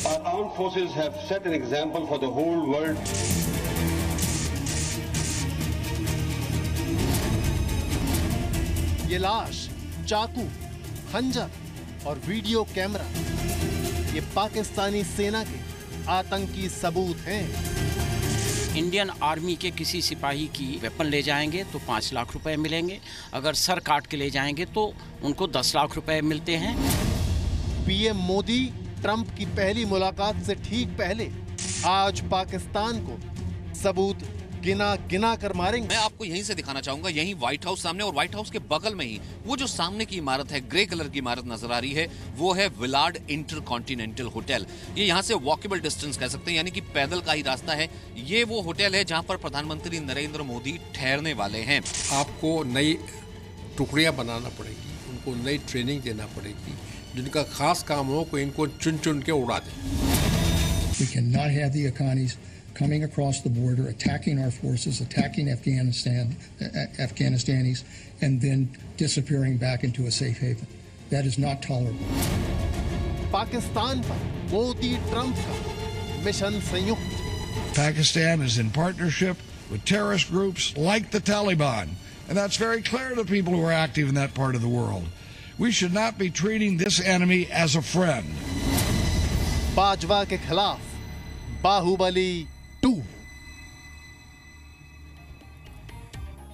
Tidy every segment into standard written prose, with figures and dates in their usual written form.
Our armed forces have set an example for the whole world. ये लाश, चाकू, खंजर और वीडियो कैमरा ये पाकिस्तानी सेना के आतंकी सबूत हैं। इंडियन आर्मी के किसी सिपाही की वेपन ले जाएंगे तो 5 लाख रुपए मिलेंगे, अगर सर काट के ले जाएंगे तो उनको 10 लाख रुपए मिलते हैं। पीएम मोदी ट्रंप की पहली मुलाकात से ठीक पहले आज पाकिस्तान को सबूत गिना गिना कर मारेंगे। मैं आपको यहीं से दिखाना चाहूंगा, यहीं व्हाइट हाउस सामने और व्हाइट हाउस के बगल में ही वो जो सामने की इमारत है, ग्रे कलर की इमारत नजर आ रही है, वो है विलार्ड इंटरकॉन्टिनेंटल होटल। ये यहाँ से वॉकेबल डिस्टेंस कह सकते हैं, यानी कि पैदल का ही रास्ता है। ये वो होटल है जहाँ पर प्रधानमंत्री नरेंद्र मोदी ठहरने वाले हैं। आपको नई टुकड़ियां बनाना पड़ेगी, उनको नई ट्रेनिंग देना पड़ेगी, जिनका खास काम हो को इनको चुन चुन के उड़ा दें। We cannot have the Afghanis coming across the border, attacking our forces, attacking Afghanistanis, and then disappearing back into a safe haven. That is not tolerable. Pakistan पर मोदी ट्रंप का मिशन संयुक्त। Pakistan is in partnership with terrorist groups like the Taliban, and that's very clear to people who are active in that part of the world. We should not be treating this enemy as a friend. Bajwa के खिलाफ बाहुबली 2।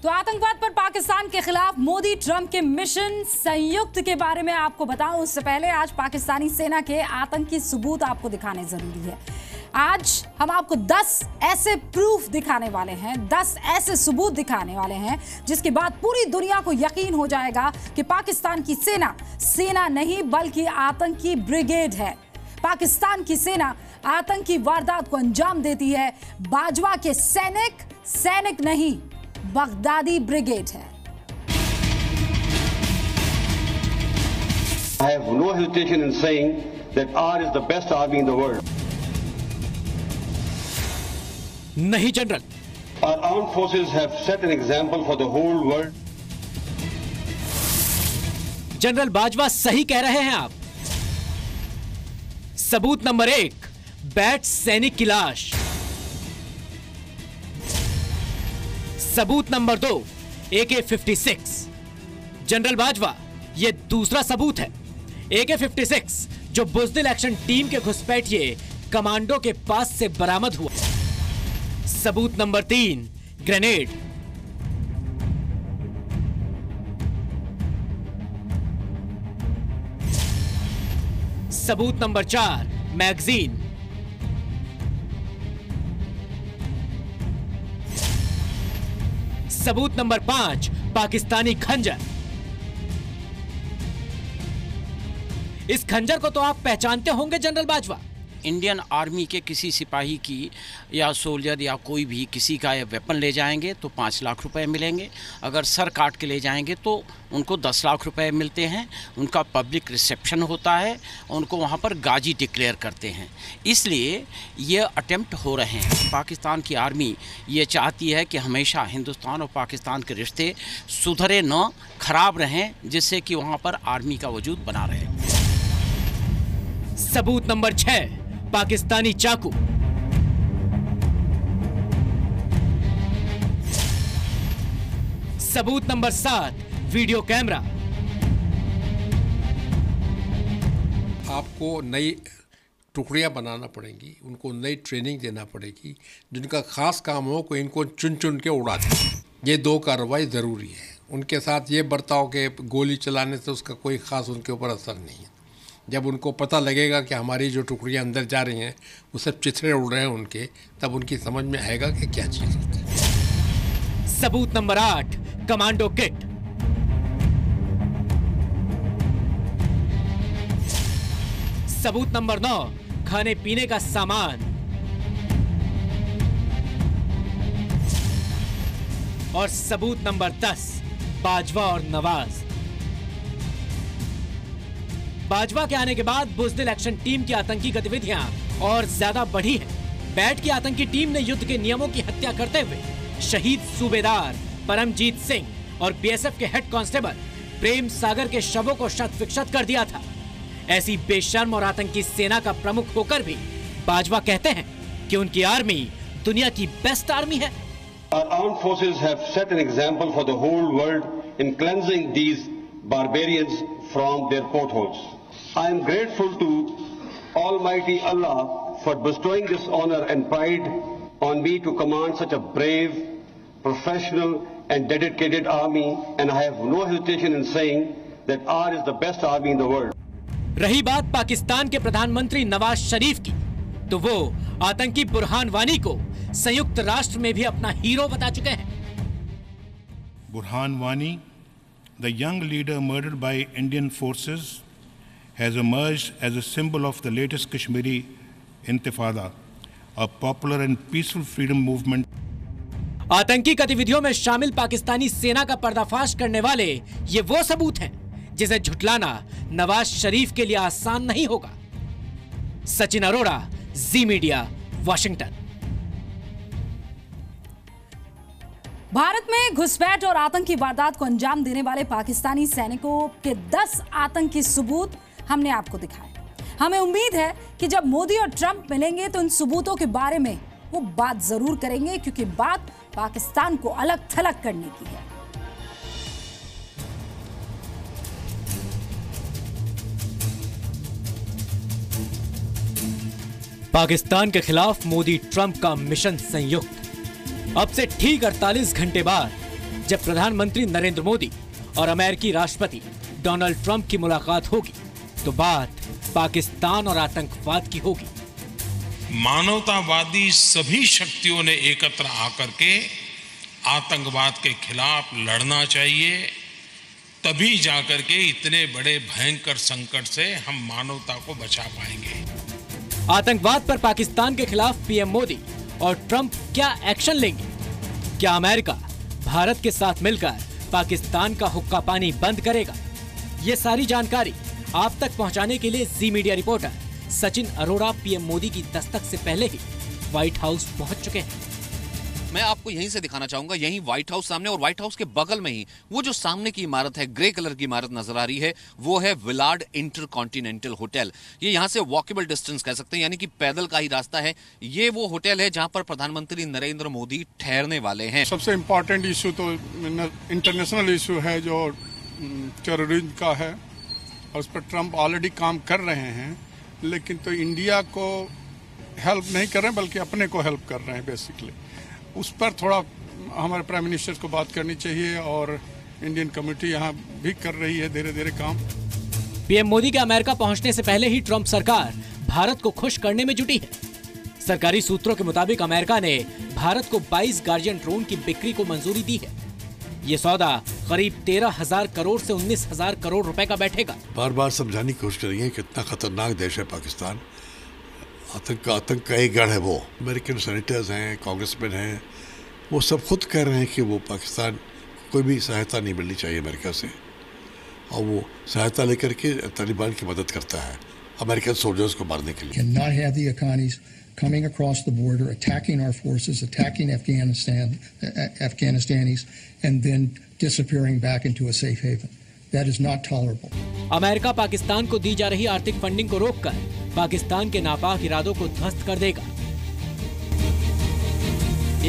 तो आतंकवाद पर पाकिस्तान के खिलाफ Modi Trump के mission संयुक्त के बारे में आपको बताऊं उससे पहले आज पाकिस्तानी सेना के आतंकी सबूत आपको दिखाने जरूरी है। आज हम आपको 10 ऐसे प्रूफ दिखाने वाले हैं, 10 ऐसे सबूत दिखाने वाले हैं जिसके बाद पूरी दुनिया को यकीन हो जाएगा कि पाकिस्तान की सेना नहीं बल्कि आतंकी ब्रिगेड है। पाकिस्तान की सेना आतंकी वारदात को अंजाम देती है। बाजवा के सैनिक नहीं बगदादी ब्रिगेड है। I have no hesitation in saying that ours is the best army in the world. नहीं general, Our armed forces have set an example for the whole world. General Bajwa सही कह रहे हैं आप। सबूत नंबर 1, बैट सैनिक की लाश। सबूत नंबर 2, AK-56। जनरल बाजवा, यह दूसरा सबूत है। AK-56 जो बुज़दिल एक्शन टीम के घुसपैठिए कमांडो के पास से बरामद हुआ। सबूत नंबर 3, ग्रेनेड। सबूत नंबर 4, मैगजीन। सबूत नंबर 5, पाकिस्तानी खंजर। इस खंजर को तो आप पहचानते होंगे जनरल बाजवा। इंडियन आर्मी के किसी सिपाही की या सोल्जर या कोई भी किसी का वेपन ले जाएंगे तो 5 लाख रुपए मिलेंगे, अगर सर काट के ले जाएंगे तो उनको 10 लाख रुपए मिलते हैं। उनका पब्लिक रिसेप्शन होता है, उनको वहाँ पर गाजी डिक्लेयर करते हैं। इसलिए ये अटेम्प्ट हो रहे हैं। पाकिस्तान की आर्मी ये चाहती है कि हमेशा हिंदुस्तान और पाकिस्तान के रिश्ते सुधरे न खराब रहें, जिससे कि वहाँ पर आर्मी का वजूद बना रहे। सबूत नंबर 6, पाकिस्तानी चाकू। सबूत नंबर 7, वीडियो कैमरा। आपको नई टुकड़ियां बनाना पड़ेंगी, उनको नई ट्रेनिंग देना पड़ेगी, जिनका खास काम हो को इनको चुन चुन के उड़ा दें। ये 2 कार्रवाई ज़रूरी है। उनके साथ ये बर्ताव के गोली चलाने से उसका कोई ख़ास उनके ऊपर असर नहीं है। जब उनको पता लगेगा कि हमारी जो टुकड़ियां अंदर जा रही हैं वो सब चिथड़े उड़ रहे हैं उनके, तब उनकी समझ में आएगा कि क्या चीज़ होती है। सबूत नंबर 8, कमांडो किट। सबूत नंबर 9, खाने पीने का सामान। और सबूत नंबर 10, बाजवा और नवाज। बाजवा के आने के बाद बुज़दिल एक्शन टीम की आतंकी गतिविधियां और ज्यादा बढ़ी हैं। बैट की आतंकी टीम ने युद्ध के नियमों की हत्या करते हुए शहीद सूबेदार परमजीत सिंह और बीएसएफ के हेड कांस्टेबल प्रेम सागर के शवों को शत विक्षत कर दिया था। ऐसी बेशर्म और आतंकी सेना का प्रमुख होकर भी बाजवा कहते हैं कि उनकी आर्मी दुनिया की बेस्ट आर्मी है। Our armed forces have set an example for the whole world in cleansing these barbarians from their potholes. I am grateful to Almighty Allah for bestowing this honor and pride on me to command such a brave, professional and dedicated army, and I have no hesitation in saying that ours is the best army in the world. रही बात पाकिस्तान के प्रधानमंत्री नवाज शरीफ की, तो वो आतंकी बुरहान वानी को संयुक्त राष्ट्र में भी अपना हीरो बता चुके हैं। Burhan Wani, the young leader murdered by Indian forces, has emerged as a symbol of the latest Kashmiri Intifada, a popular and peaceful freedom movement. आतंकी गतिविधियों में शामिल पाकिस्तानी सेना का पर्दाफाश करने वाले ये वो सबूत हैं जिसे झुटलाना नवाज शरीफ के लिए आसान नहीं होगा। सचिन अरोड़ा, जी मीडिया, वाशिंगटन। भारत में घुसपैठ और आतंकी वारदात को अंजाम देने वाले पाकिस्तानी सैनिकों के 10 आतंकी सबूत हमने आपको दिखाए। हमें उम्मीद है कि जब मोदी और ट्रंप मिलेंगे तो इन सबूतों के बारे में वो बात जरूर करेंगे, क्योंकि बात पाकिस्तान को अलग थलग करने की है। पाकिस्तान के खिलाफ मोदी ट्रंप का मिशन संयुक्त। अब से ठीक 48 घंटे बाद जब प्रधानमंत्री नरेंद्र मोदी और अमेरिकी राष्ट्रपति डोनाल्ड ट्रंप की मुलाकात होगी तो बात पाकिस्तान और आतंकवाद की होगी। मानवतावादी सभी शक्तियों ने एकत्र आकर के आतंकवाद के खिलाफ लड़ना चाहिए, तभी जाकर के इतने बड़े भयंकर संकट से हम मानवता को बचा पाएंगे। आतंकवाद पर पाकिस्तान के खिलाफ पीएम मोदी और ट्रंप क्या एक्शन लेंगे? क्या अमेरिका भारत के साथ मिलकर पाकिस्तान का हुक्का पानी बंद करेगा? ये सारी जानकारी आप तक पहुंचाने के लिए Zee media reporter Sachin Arora PM Modi की दस्तक से पहले ही व्हाइट हाउस पहुंच चुके हैं। मैं आपको यहीं से दिखाना चाहूंगा, यहीं व्हाइट हाउस सामने, और व्हाइट हाउस के बगल में ही वो जो सामने की इमारत है, ग्रे कलर की इमारत नजर आ रही है, वो है विलार्ड इंटरकॉन्टिनेंटल होटल। ये यहां से वॉकेबल डिस्टेंस कह सकते हैं, यानी कि पैदल का ही रास्ता है। ये वो होटल है जहां पर प्रधानमंत्री नरेंद्र मोदी ठहरने वाले हैं। सबसे इम्पोर्टेंट इशू तो इंटरनेशनल इशू है जो टेररिज्म का है, और उस पर ट्रंप ऑलरेडी काम कर रहे हैं, लेकिन तो इंडिया को हेल्प नहीं कर रहे हैं बल्कि अपने को हेल्प कर रहे हैं बेसिकली। उस पर थोड़ा हमारे प्राइम मिनिस्टर को बात करनी चाहिए, और इंडियन कम्युनिटी यहाँ भी कर रही है धीरे धीरे काम। पीएम मोदी के अमेरिका पहुंचने से पहले ही ट्रंप सरकार भारत को खुश करने में जुटी है। सरकारी सूत्रों के मुताबिक अमेरिका ने भारत को 22 गार्डियन ड्रोन की बिक्री को मंजूरी दी है। ये सौदा करीब 13,000 करोड़ से 19,000 करोड़ रुपए का बैठेगा। बार बार समझाने की कोशिश करेंगे कितना खतरनाक देश है पाकिस्तान। आतंक का एक गढ़ है वो। अमेरिकन सेनेटर्स हैं, कांग्रेसमैन हैं, वो सब खुद कह रहे हैं कि वो पाकिस्तान को कोई भी सहायता नहीं मिलनी चाहिए अमेरिका से, और वो सहायता लेकर के तालिबान की मदद करता है अमेरिकन सोल्जर्स को मारने के लिए। Cannot have the Afghanis coming across the border, attacking our forces, attacking Afghanistanis, and then disappearing back into a safe haven. That is not tolerable. America Pakistan को दी जा रही आर्थिक फंडिंग को रोककर पाकिस्तान के नापाक इरादों को ध्वस्त कर देगा।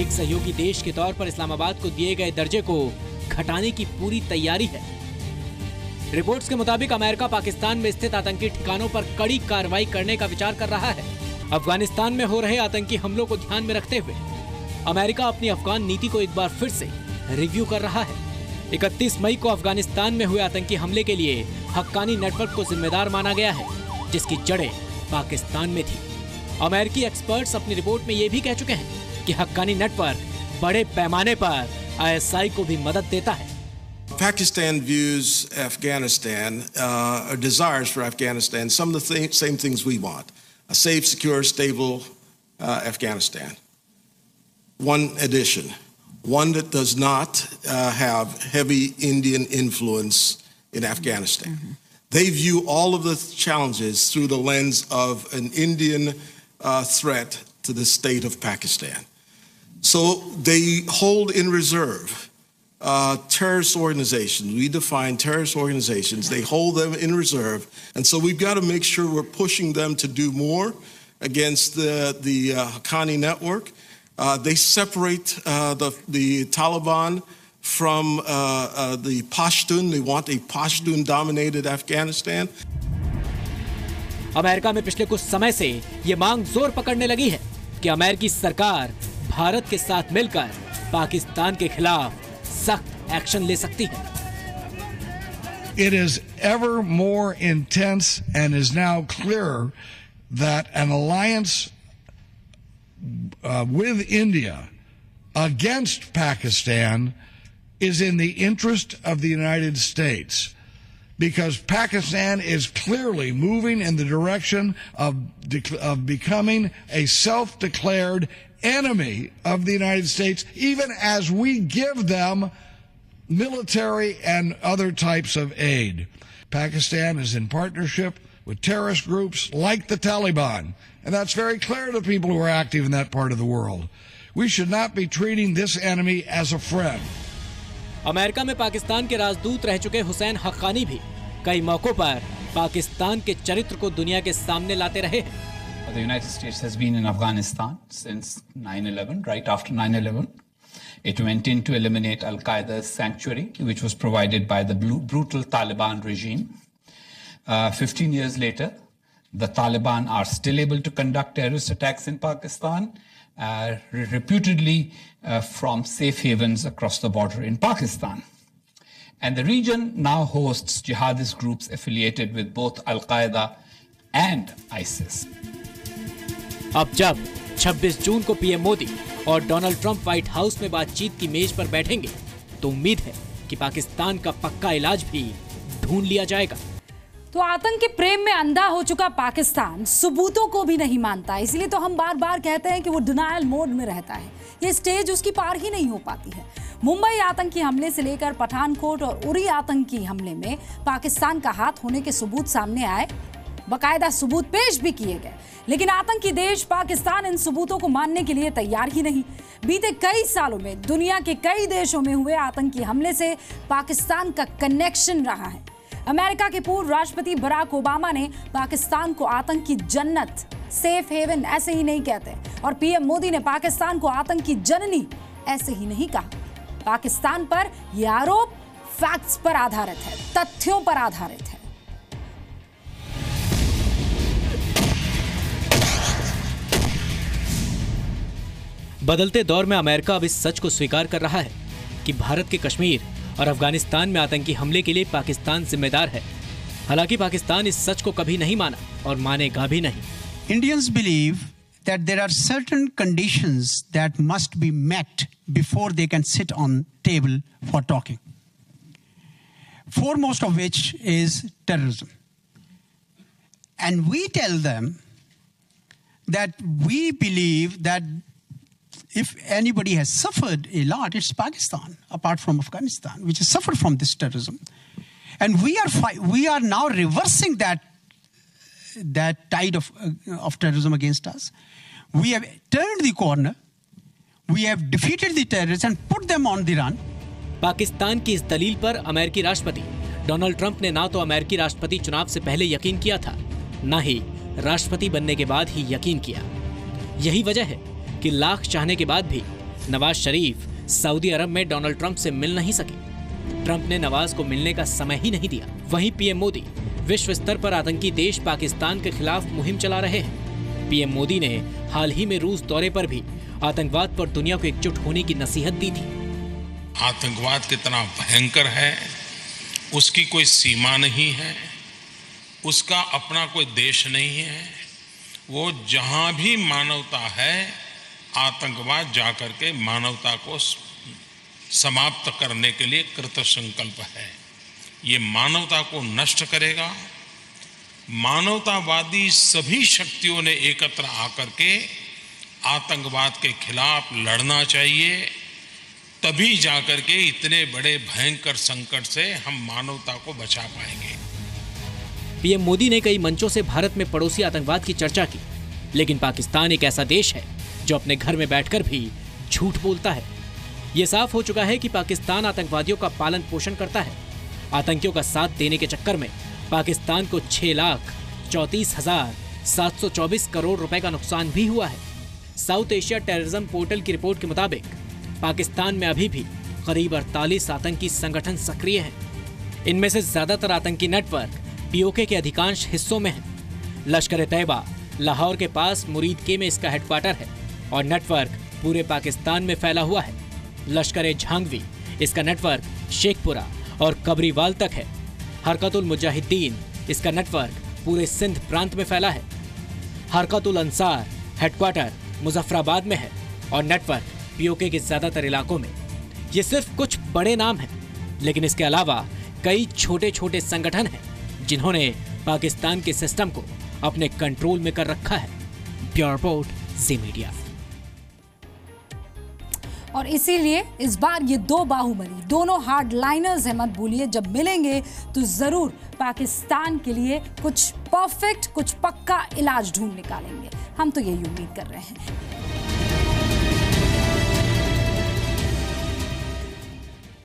एक सहयोगी देश के तौर पर इस्लामाबाद को दिए गए दर्जे को घटाने की पूरी तैयारी है। रिपोर्ट्स के मुताबिक अमेरिका पाकिस्तान में स्थित आतंकी ठिकानों पर कड़ी कार्रवाई करने का विचार कर रहा है। अफगानिस्तान में हो रहे आतंकी हमलों को ध्यान में रखते हुए अमेरिका अपनी अफगान नीति को एक बार फिर से रिव्यू कर रहा है। 31 मई को अफगानिस्तान में हुए आतंकी हमले के लिए हक्कानी नेटवर्क को जिम्मेदार माना गया है, जिसकी जड़ें पाकिस्तान में थी। अमेरिकी एक्सपर्ट्स अपनी रिपोर्ट में ये भी कह चुके हैं कि हक्कानी नेटवर्क बड़े पैमाने पर ISI को भी मदद देता है। Pakistan views Afghanistan, desires for Afghanistan, some of the same things we want. A safe, secure, stable Afghanistan. One addition, one that does not have heavy Indian influence in Afghanistan. They view all of the challenges through the lens of an Indian threat to the state of Pakistan. So they hold in reserve terrorist organizations. We define terrorist organizations. They hold them in reserve. And so we've got to make sure we're pushing them to do more against the Haqqani network. They separate the Taliban from the Pashtun. They want a Pashtun-dominated Afghanistan. America में पिछले कुछ समय से ये मांग जोर पकड़ने लगी है कि अमेरिकी सरकार भारत के साथ मिलकर पाकिस्तान के खिलाफ सख्त एक्शन ले सकती है। It is ever more intense and is now clear that an alliance with India against Pakistan is in the interest of the United States, because Pakistan is clearly moving in the direction of becoming a self-declared enemy of the United States, even as we give them military and other types of aid. Pakistan is in partnership with terrorist groups like the Taliban, and that's very clear to people who are active in that part of the world. We should not be treating this enemy as a friend. America में पाकिस्तान के राजदूत रह चुके हुसैन हक्कानी भी कई मौकों पर पाकिस्तान के चरित्र को दुनिया के सामने लाते रहे हैं। The United States has been in Afghanistan since 9/11, right after 9/11. It went in to eliminate Al-Qaeda's sanctuary, which was provided by the brutal Taliban regime. 15 years later, the Taliban are still able to conduct terrorist attacks in Pakistan, reputedly from safe havens across the border in Pakistan. And the region now hosts jihadist groups affiliated with both Al-Qaeda and ISIS. अब जब 26 जून को PM Modi और Donald Trump white house में बातचीत की मेज पर बैठेंगे तो उम्मीद है कि पाकिस्तान का पक्का इलाज भी ढूंढ लिया जाएगा। तो आतंक के प्रेम में अंधा हो चुका पाकिस्तान सबूतों को भी नहीं मानता, इसलिए तो हम बार बार कहते हैं कि वो डिनायल मोड में रहता है। ये स्टेज उसकी पार ही नहीं हो पाती है। मुंबई आतंकी हमले से लेकर पठानकोट और उरी आतंकी हमले में पाकिस्तान का हाथ होने के सबूत सामने आए, बाकायदा सबूत पेश भी किए गए, लेकिन आतंकी देश पाकिस्तान इन सबूतों को मानने के लिए तैयार ही नहीं। बीते कई सालों में दुनिया के कई देशों में हुए आतंकी हमले से पाकिस्तान का कनेक्शन रहा है। अमेरिका के पूर्व राष्ट्रपति बराक ओबामा ने पाकिस्तान को आतंक की जन्नत, सेफ हेवन ऐसे ही नहीं कहते, और पीएम मोदी ने पाकिस्तान को आतंक की जननी ऐसे ही नहीं कहा। पाकिस्तान पर यह आरोप फैक्ट्स पर आधारित है, तथ्यों पर आधारित है। बदलते दौर में अमेरिका अब इस सच को स्वीकार कर रहा है कि भारत के कश्मीर और अफगानिस्तान में आतंकी हमले के लिए पाकिस्तान जिम्मेदार है। हालांकि पाकिस्तान इस सच को कभी नहीं माना और मानेगा भी नहीं। Indians believe that there are certain conditions that must be met before they can sit on table for talking. Foremost of which is terrorism. And we tell them that we believe that if anybody has suffered a lot, it's Pakistan, apart from Afghanistan, which has suffered from this terrorism. And we are now reversing that tide of terrorism against us. We have turned the corner. We have defeated the terrorists and put them on the run. Pakistan की इस दलील पर अमेरिकी राष्ट्रपति Donald Trump ने ना तो अमेरिकी राष्ट्रपति चुनाव से पहले यकीन किया था, ना ही राष्ट्रपति बनने के बाद ही यकीन किया। यही वजह है कि लाख चाहने के बाद भी नवाज शरीफ सऊदी अरब में डोनाल्ड ट्रंप से मिल नहीं सके। ट्रंप ने नवाज को मिलने का समय ही नहीं दिया। वहीं पीएम मोदी विश्व स्तर पर आतंकी देश पाकिस्तान के खिलाफ मुहिम चला रहे हैं। पीएम मोदी ने हाल ही में रूस दौरे पर भी आतंकवाद पर दुनिया को एकजुट होने की नसीहत दी थी। आतंकवाद कितना भयंकर है, उसकी कोई सीमा नहीं है, उसका अपना कोई देश नहीं है। वो जहां भी मानवता है, आतंकवाद जाकर के मानवता को समाप्त करने के लिए कृत संकल्प है। ये मानवता को नष्ट करेगा। मानवतावादी सभी शक्तियों ने एकत्र आकर के आतंकवाद के खिलाफ लड़ना चाहिए, तभी जाकर के इतने बड़े भयंकर संकट से हम मानवता को बचा पाएंगे। पीएम मोदी ने कई मंचों से भारत में पड़ोसी आतंकवाद की चर्चा की, लेकिन पाकिस्तान एक ऐसा देश है जो अपने घर में बैठकर भी झूठ बोलता है। ये साफ हो चुका है कि पाकिस्तान आतंकवादियों का पालन पोषण करता है। आतंकियों का साथ देने के चक्कर में पाकिस्तान को 6,34,724 करोड़ रुपए का नुकसान भी हुआ है। साउथ एशिया टेररिज्म पोर्टल की रिपोर्ट के मुताबिक पाकिस्तान में अभी भी करीब 48 आतंकी संगठन सक्रिय हैं। इनमें से ज्यादातर आतंकी नेटवर्क पीओके के अधिकांश हिस्सों में हैं। लश्कर-ए-तैयबा लाहौर के पास मुरीद-के में इसका हेडक्वार्टर है और नेटवर्क पूरे पाकिस्तान में फैला हुआ है। लश्कर-ए-झांगवी इसका नेटवर्क शेखपुरा और कबरीवाल तक है। हरकतुल मुजाहिदीन इसका नेटवर्क पूरे सिंध प्रांत में फैला है। हरकतुल अंसार हेडक्वार्टर मुजफ्फराबाद में है और नेटवर्क पीओके के ज्यादातर इलाकों में। ये सिर्फ कुछ बड़े नाम हैं, लेकिन इसके अलावा कई छोटे छोटे संगठन हैं जिन्होंने पाकिस्तान के सिस्टम को अपने कंट्रोल में कर रखा है। ब्यूरो रिपोर्ट, जी मीडिया। और इसीलिए इस बार ये दो बाहुबली, दोनों हार्डलाइनर्स हैं, मत भूलिए। जब मिलेंगे तो जरूर पाकिस्तान के लिए कुछ परफेक्ट, कुछ पक्का इलाज ढूंढ निकालेंगे। हम तो यही उम्मीद कर रहे हैं।